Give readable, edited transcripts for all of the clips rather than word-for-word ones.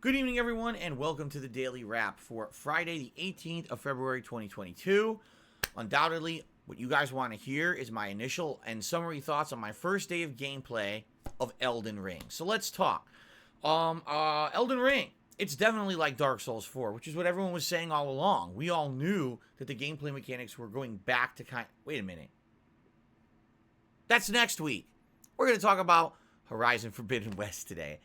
Good evening, everyone, and welcome to the Daily Wrap for Friday, the 18th of February, 2022. Undoubtedly, what you guys want to hear is my initial and summary thoughts on my first day of gameplay of Elden Ring. So let's talk. Elden Ring, it's definitely like Dark Souls 4, which is what everyone was saying all along. We all knew that the gameplay mechanics were going back to Wait a minute. That's next week. We're going to talk about Horizon Forbidden West today.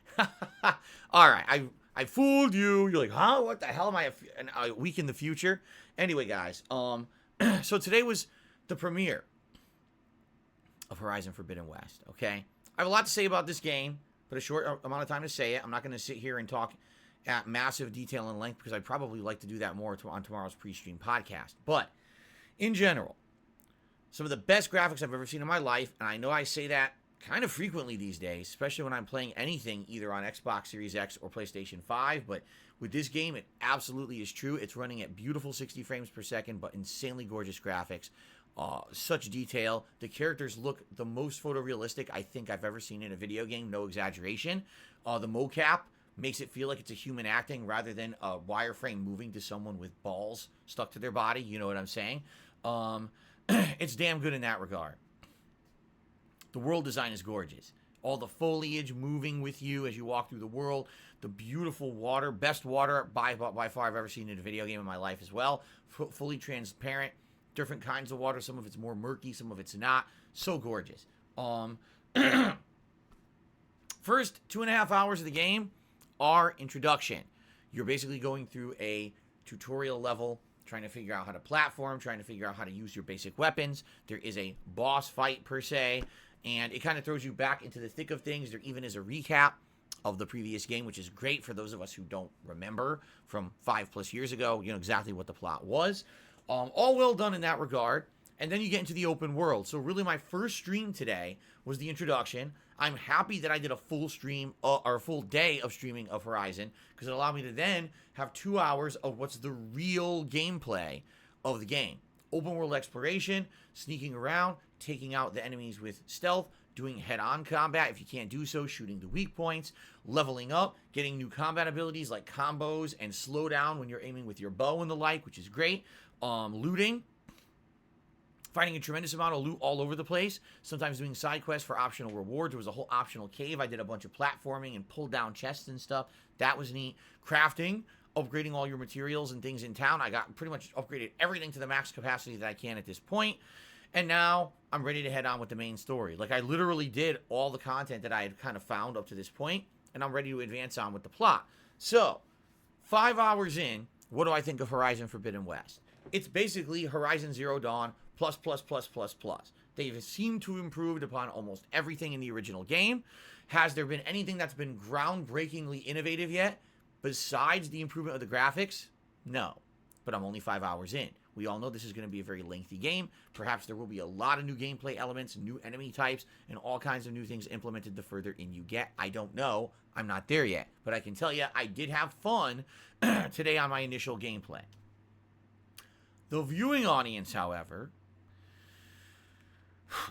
All right, I fooled you. You're like, huh? What the hell am I? A week in the future? Anyway, guys. So today was the premiere of Horizon Forbidden West. Okay, I have a lot to say about this game, but a short amount of time to say it. I'm not going to sit here and talk at massive detail and length because I'd probably like to do that more on tomorrow's pre-stream podcast. But in general, some of the best graphics I've ever seen in my life, and I know I say that kind of frequently these days, especially when I'm playing anything either on Xbox Series X or PlayStation 5, but with this game, it absolutely is true. It's running at beautiful 60 frames per second, but insanely gorgeous graphics. Such detail. The characters look the most photorealistic I think I've ever seen in a video game, no exaggeration. The mocap makes it feel like it's a human acting rather than a wireframe moving to someone with balls stuck to their body, you know what I'm saying? It's damn good in that regard. The world design is gorgeous. All the foliage moving with you as you walk through the world. The beautiful water. Best water by far I've ever seen in a video game in my life as well. Fully transparent. Different kinds of water. Some of it's more murky. Some of it's not. So gorgeous. First 2.5 hours of the game are introduction. You're basically going through a tutorial level, trying to figure out how to platform, trying to figure out how to use your basic weapons. There is a boss fight per se. And it kind of throws you back into the thick of things. There even is a recap of the previous game, which is great for those of us who don't remember from 5+ years ago, you know, exactly what the plot was. All well done in that regard. And then you get into the open world. So really my first stream today was the introduction. I'm happy that I did a full stream or a full day of streaming of Horizon because it allowed me to then have 2 hours of what's the real gameplay of the game. Open world exploration, sneaking around, taking out the enemies with stealth, doing head-on combat if you can't do so, shooting the weak points, leveling up, getting new combat abilities like combos and slowdown when you're aiming with your bow and the like, which is great. Looting, finding a tremendous amount of loot all over the place, sometimes doing side quests for optional rewards. There was a whole optional cave. I did a bunch of platforming and pulled down chests and stuff. That was neat. Crafting, upgrading all your materials and things in town. I got pretty much upgraded everything to the max capacity that I can at this point. And now I'm ready to head on with the main story. Like I literally did all the content that I had kind of found up to this point, and I'm ready to advance on with the plot. So, 5 hours in, what do I think of Horizon Forbidden West? It's basically Horizon Zero Dawn plus. They've seemed to have improved upon almost everything in the original game. Has there been anything that's been groundbreakingly innovative yet? Besides the improvement of the graphics? No. But I'm only 5 hours in. We all know this is going to be a very lengthy game. Perhaps there will be a lot of new gameplay elements, new enemy types, and all kinds of new things implemented the further in you get. I don't know. I'm not there yet. But I can tell you, I did have fun today on my initial gameplay. The viewing audience, however,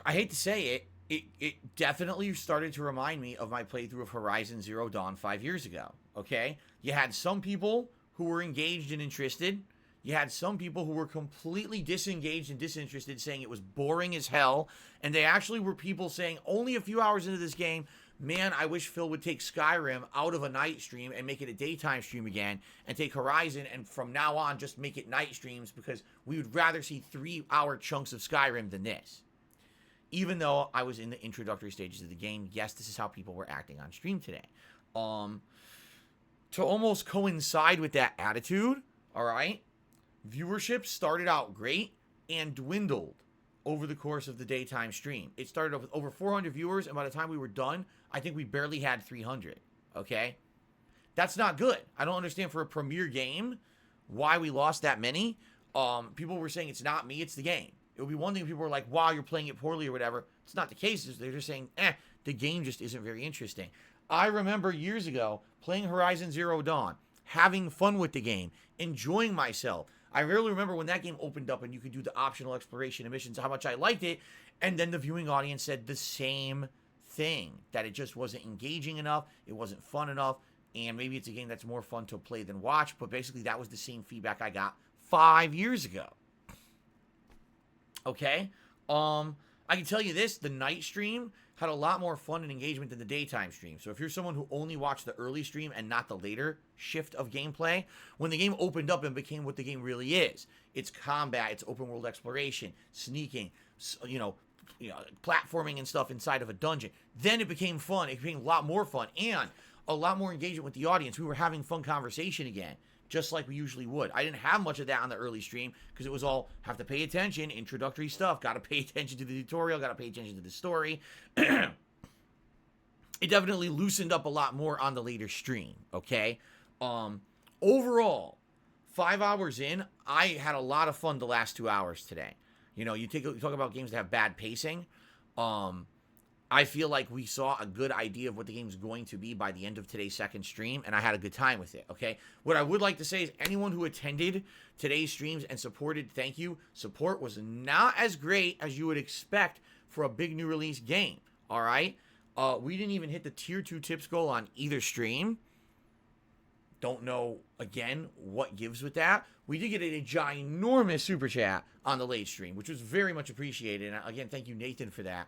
I hate to say it definitely started to remind me of my playthrough of Horizon Zero Dawn 5 years ago. Okay? You had some people who were engaged and interested. You had some people who were completely disengaged and disinterested, saying it was boring as hell. And they actually were people saying only a few hours into this game, man, I wish Phil would take Skyrim out of a night stream and make it a daytime stream again, and take Horizon and from now on just make it night streams because we would rather see 3-hour chunks of Skyrim than this. Even though I was in the introductory stages of the game, yes, this is how people were acting on stream today. To almost coincide with that attitude, all right, viewership started out great and dwindled over the course of the daytime stream. It started off with over 400 viewers, and by the time we were done, I think we barely had 300, okay? That's not good. I don't understand for a premiere game why we lost that many. People were saying it's not me, it's the game. It would be one thing if people were like, wow, you're playing it poorly or whatever. It's not the case. They're just saying, the game just isn't very interesting. I remember years ago playing Horizon Zero Dawn, having fun with the game, enjoying myself. I really remember when that game opened up and you could do the optional exploration and missions, how much I liked it. And then the viewing audience said the same thing, that it just wasn't engaging enough. It wasn't fun enough. and maybe it's a game that's more fun to play than watch, but basically that was the same feedback I got 5 years ago. Okay? I can tell you this, the night stream had a lot more fun and engagement than the daytime stream. So if you're someone who only watched the early stream and not the later shift of gameplay, when the game opened up and became what the game really is, it's combat, it's open world exploration, sneaking, platforming and stuff inside of a dungeon. Then it became fun. It became a lot more fun and a lot more engagement with the audience. We were having fun conversation again, just like we usually would. I didn't have much of that on the early stream because it was all have to pay attention, introductory stuff, got to pay attention to the tutorial, got to pay attention to the story. It definitely loosened up a lot more on the later stream, okay? Overall, 5 hours in, I had a lot of fun the last 2 hours today. You talk about games that have bad pacing. I feel like we saw a good idea of what the game's going to be by the end of today's second stream, and I had a good time with it, okay? What I would like to say is anyone who attended today's streams and supported, thank you. Support was not as great as you would expect for a big new release game, all right? We didn't even hit the tier 2 tips goal on either stream. Don't know, again, what gives with that. We did get a ginormous super chat on the late stream, which was very much appreciated. And again, thank you, Nathan, for that.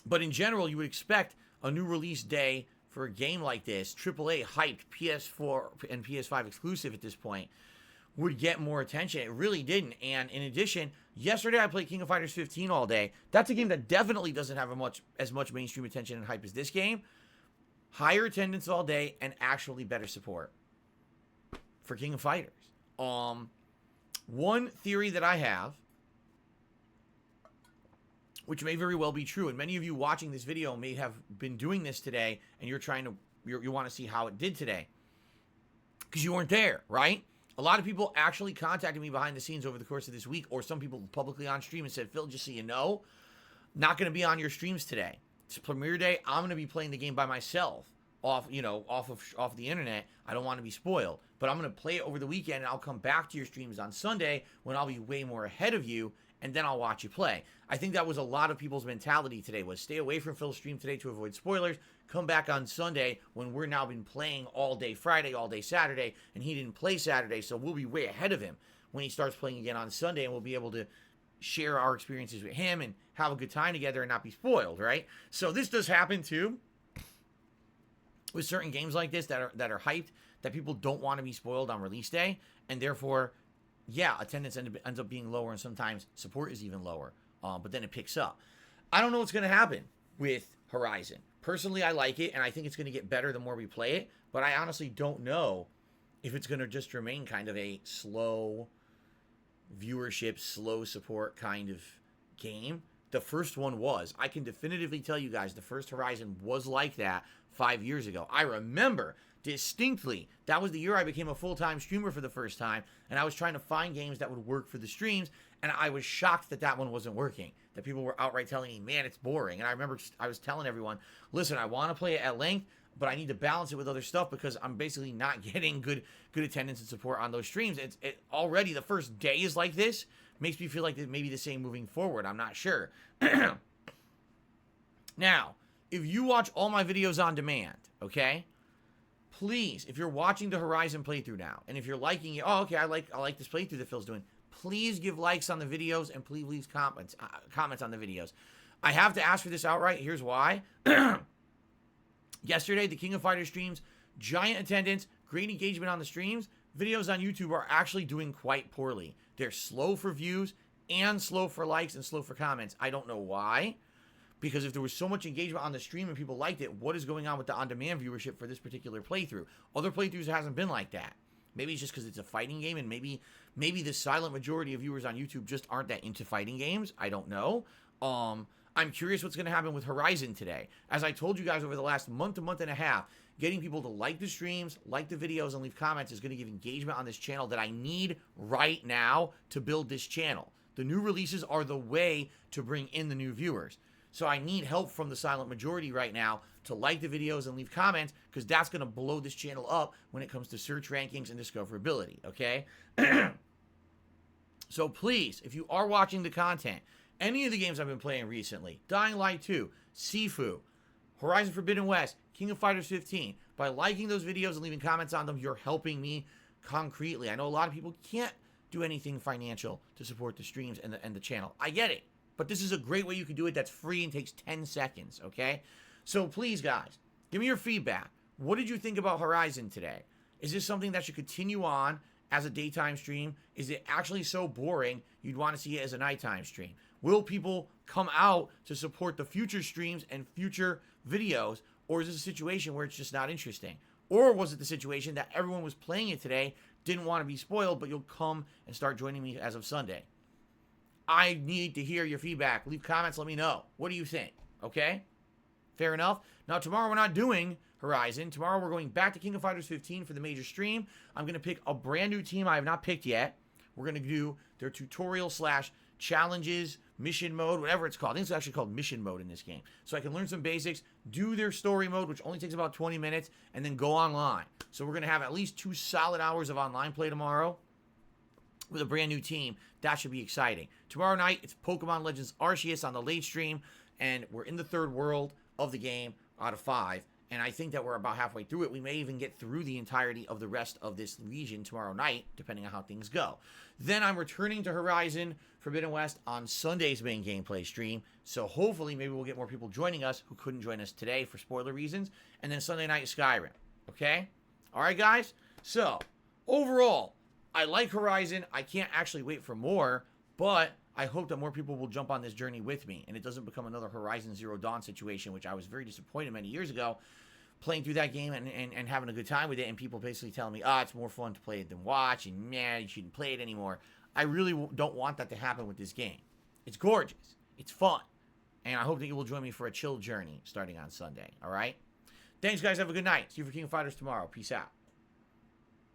But in general, you would expect a new release day for a game like this, AAA hyped PS4 and PS5 exclusive at this point, would get more attention. It really didn't. And in addition, yesterday I played King of Fighters 15 all day. That's a game that definitely doesn't have as much mainstream attention and hype as this game. Higher attendance all day and actually better support for King of Fighters. One theory that I have, which may very well be true, and many of you watching this video may have been doing this today, and you want to see how it did today, because you weren't there, right? A lot of people actually contacted me behind the scenes over the course of this week, or some people publicly on stream and said, Phil, just so you know, not going to be on your streams today. It's premiere day. I'm going to be playing the game by myself off the internet. I don't want to be spoiled, but I'm going to play it over the weekend, and I'll come back to your streams on Sunday when I'll be way more ahead of you, and then I'll watch you play. I think that was a lot of people's mentality today, was stay away from Phil's stream today to avoid spoilers, come back on Sunday when we're now been playing all day Friday, all day Saturday, and he didn't play Saturday, so we'll be way ahead of him when he starts playing again on Sunday, and we'll be able to share our experiences with him and have a good time together and not be spoiled, right? So this does happen too with certain games like this that are hyped, that people don't want to be spoiled on release day, and therefore, yeah, attendance ends up being lower, and sometimes support is even lower, but then it picks up. I don't know what's going to happen with Horizon. Personally, I like it, and I think it's going to get better the more we play it, but I honestly don't know if it's going to just remain kind of a slow viewership, slow support kind of game. The first one was. I can definitively tell you guys the first Horizon was like that 5 years ago. I remember distinctly that was the year I became a full-time streamer for the first time, and I was trying to find games that would work for the streams, and I was shocked that one wasn't working, that people were outright telling me, man, it's boring. And I remember I was telling everyone, listen, I want to play it at length, but I need to balance it with other stuff because I'm basically not getting good attendance and support on those streams. Already the first day is like this. Makes me feel like it may be the same moving forward. I'm not sure. Now, if you watch all my videos on demand, okay, please, if you're watching the Horizon playthrough now, and if you're liking it, oh, okay, I like this playthrough that Phil's doing, please give likes on the videos and please leave comments on the videos. I have to ask for this outright. Here's why. Yesterday, the King of Fighters streams, giant attendance, great engagement on the streams. Videos on YouTube are actually doing quite poorly. They're slow for views and slow for likes and slow for comments. I don't know why, because if there was so much engagement on the stream and people liked it, what is going on with the on-demand viewership for this particular playthrough? Other playthroughs hasn't been like that. Maybe it's just because it's a fighting game, and maybe the silent majority of viewers on YouTube just aren't that into fighting games. I don't know. I'm curious what's going to happen with Horizon today. As I told you guys over the last month and a half, getting people to like the streams, like the videos, and leave comments is going to give engagement on this channel that I need right now to build this channel. The new releases are the way to bring in the new viewers. So I need help from the silent majority right now to like the videos and leave comments, because that's going to blow this channel up when it comes to search rankings and discoverability, okay? So please, if you are watching the content, any of the games I've been playing recently, Dying Light 2, Sifu, Horizon Forbidden West, King of Fighters 15. By liking those videos and leaving comments on them, you're helping me concretely. I know a lot of people can't do anything financial to support the streams and the channel. I get it. But this is a great way you can do it that's free and takes 10 seconds, okay? So please, guys, give me your feedback. What did you think about Horizon today? Is this something that should continue on as a daytime stream? Is it actually so boring you'd want to see it as a nighttime stream? Will people come out to support the future streams and future videos? Or is this a situation where it's just not interesting? Or was it the situation that everyone was playing it today, didn't want to be spoiled, but you'll come and start joining me as of Sunday? I need to hear your feedback. Leave comments, let me know. What do you think? Okay? Fair enough. Now, tomorrow we're not doing Horizon. Tomorrow we're going back to King of Fighters 15 for the major stream. I'm going to pick a brand new team I have not picked yet. We're going to do their tutorial / challenges, mission mode, whatever it's called. I think it's actually called mission mode in this game. So I can learn some basics, do their story mode, which only takes about 20 minutes, and then go online. So we're going to have at least 2 solid hours of online play tomorrow with a brand new team. That should be exciting. Tomorrow night, it's Pokemon Legends Arceus on the late stream, and we're in the 3rd world of the game out of 5. And I think that we're about halfway through it. We may even get through the entirety of the rest of this Legion tomorrow night, depending on how things go. Then I'm returning to Horizon Forbidden West on Sunday's main gameplay stream. So hopefully maybe we'll get more people joining us who couldn't join us today for spoiler reasons. And then Sunday night is Skyrim. Okay? All right, guys? So, overall, I like Horizon. I can't actually wait for more, but I hope that more people will jump on this journey with me and it doesn't become another Horizon Zero Dawn situation, which I was very disappointed many years ago, playing through that game and having a good time with it, and people basically telling me, it's more fun to play it than watch, and man, you shouldn't play it anymore. I really don't want that to happen with this game. It's gorgeous. It's fun. And I hope that you will join me for a chill journey starting on Sunday, all right? Thanks, guys. Have a good night. See you for King of Fighters tomorrow. Peace out.